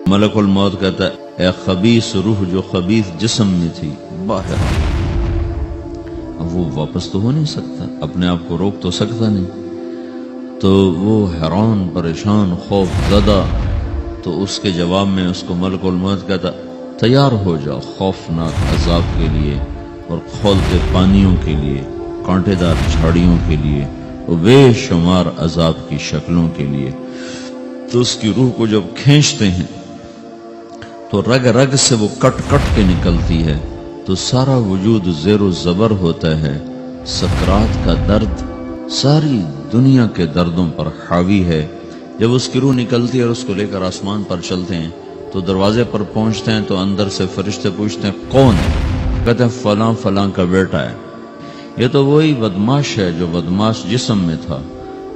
ملک الموت کہتا ہے اے خبیث روح جو خبیث جسم میں تھی باہر آ۔ اب وہ واپس تو ہو نہیں سکتا، اپنے آپ کو روک تو سکتا نہیں، تو وہ حیران پریشان خوف زدہ، تو اس کے جواب میں اس کو ملک الموت کہتا تیار ہو جاؤ خوفناک عذاب کے لیے اور کھولتے پانیوں کے لیے، کانٹے دار جھاڑیوں کے لیے اور بے شمار عذاب کی شکلوں کے لیے۔ تو اس کی روح کو جب کھینچتے ہیں تو رگ رگ سے وہ کٹ کٹ کے نکلتی ہے، تو سارا وجود زیر و زبر ہوتا ہے، سکرات کا درد ساری دنیا کے دردوں پر حاوی ہے۔ جب اس کی روح نکلتی ہے اور اس کو لے کر آسمان پر چلتے ہیں تو دروازے پر پہنچتے ہیں تو اندر سے فرشتے پوچھتے ہیں کون ہے؟ کہتے ہیں فلاں فلاں کا بیٹا ہے۔ یہ تو وہی بدماش ہے جو بدماش جسم میں تھا،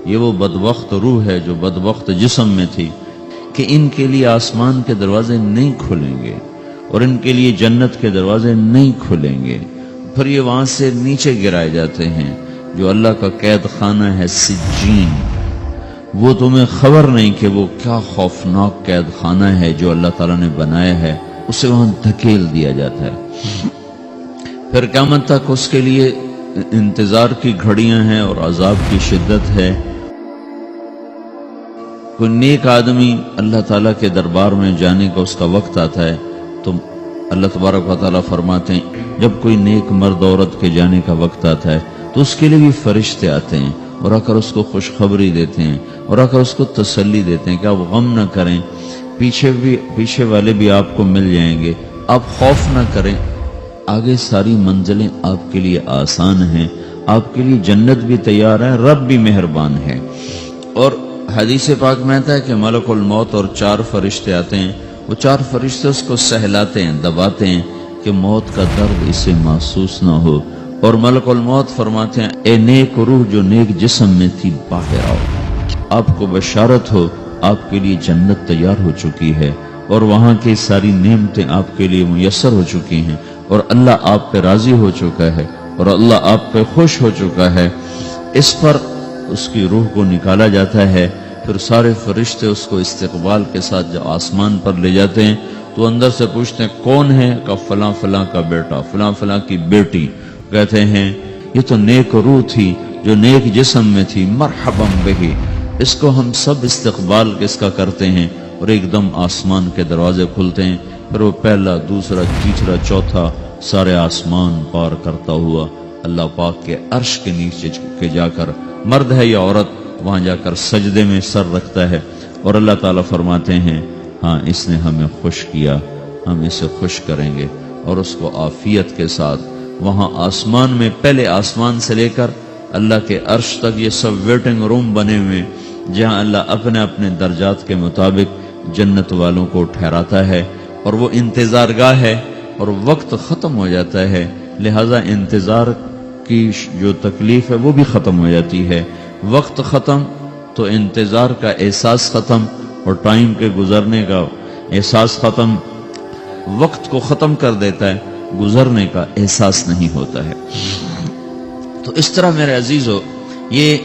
یہ وہ بدبخت روح ہے جو بدبخت جسم میں تھی، کہ ان کے لیے آسمان کے دروازے نہیں کھلیں گے اور ان کے لیے جنت کے دروازے نہیں کھلیں گے، پھر یہ وہاں سے نیچے گرائے جاتے ہیں جو اللہ کا قید خانہ ہے سجین۔ وہ تمہیں خبر نہیں کہ وہ کیا خوفناک قید خانہ ہے جو اللہ تعالیٰ نے بنایا ہے، اسے وہاں دھکیل دیا جاتا ہے۔ پھر قیامت تک اس کے لیے انتظار کی گھڑیاں ہیں اور عذاب کی شدت ہے۔ کوئی نیک آدمی اللہ تعالیٰ کے دربار میں جانے کا اس کا وقت آتا ہے تو اللہ تبارک و تعالیٰ فرماتے ہیں جب کوئی نیک مرد عورت کے جانے کا وقت آتا ہے تو اس کے لیے بھی فرشتے آتے ہیں اور آ کر اس کو خوشخبری دیتے ہیں اور آ کر اس کو تسلی دیتے ہیں کہ آپ غم نہ کریں، پیچھے والے بھی آپ کو مل جائیں گے، آپ خوف نہ کریں، آگے ساری منزلیں آپ کے لیے آسان ہیں، آپ کے لیے جنت بھی تیار ہے، رب بھی مہربان ہے۔ اور حدیث پاک میں آتا ہے کہ ملک الموت اور 4 فرشتے آتے ہیں، وہ 4 فرشتے اس کو سہلاتے ہیں، دباتے ہیں کہ موت کا درد اسے محسوس نہ ہو، اور ملک الموت فرماتے ہیں اے نیک روح جو نیک جسم میں تھی باہر آؤ، آپ کو بشارت ہو آپ کے لیے جنت تیار ہو چکی ہے اور وہاں کی ساری نعمتیں آپ کے لیے میسر ہو چکی ہیں اور اللہ آپ پہ راضی ہو چکا ہے اور اللہ آپ پہ خوش ہو چکا ہے۔ اس پر اس کی روح کو نکالا جاتا ہے، پھر سارے فرشتے اس کو استقبال کے ساتھ جب آسمان پر لے جاتے ہیں تو اندر سے پوچھتے ہیں کون ہے؟ کہ فلاں فلاں کا بیٹا، فلاں فلاں کی بیٹی۔ کہتے ہیں یہ تو نیک روح تھی جو نیک جسم میں تھی، مرحبا بہی، اس کو ہم سب استقبال کس کا کرتے ہیں، اور ایک دم آسمان کے دروازے کھلتے ہیں، پھر وہ پہلا دوسرا تیسرا چوتھا سارے آسمان پار کرتا ہوا اللہ پاک کے عرش کے نیچے کے جا کر، مرد ہے یا عورت، وہاں جا کر سجدے میں سر رکھتا ہے اور اللہ تعالیٰ فرماتے ہیں ہاں اس نے ہمیں خوش کیا، ہم اسے خوش کریں گے، اور اس کو عافیت کے ساتھ وہاں آسمان میں، پہلے آسمان سے لے کر اللہ کے عرش تک یہ سب ویٹنگ روم بنے ہوئے جہاں اللہ اپنے اپنے درجات کے مطابق جنت والوں کو ٹھہراتا ہے، اور وہ انتظار گاہ ہے اور وقت ختم ہو جاتا ہے، لہذا انتظار کی جو تکلیف ہے وہ بھی ختم ہو جاتی ہے۔ وقت ختم تو انتظار کا احساس ختم اور ٹائم کے گزرنے کا احساس ختم، وقت کو ختم کر دیتا ہے، گزرنے کا احساس نہیں ہوتا ہے۔ تو اس طرح میرے عزیزو یہ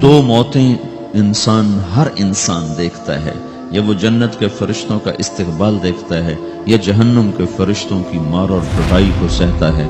2 موتیں ہر انسان دیکھتا ہے، یا وہ جنت کے فرشتوں کا استقبال دیکھتا ہے یا جہنم کے فرشتوں کی مار اور پٹائی کو سہتا ہے۔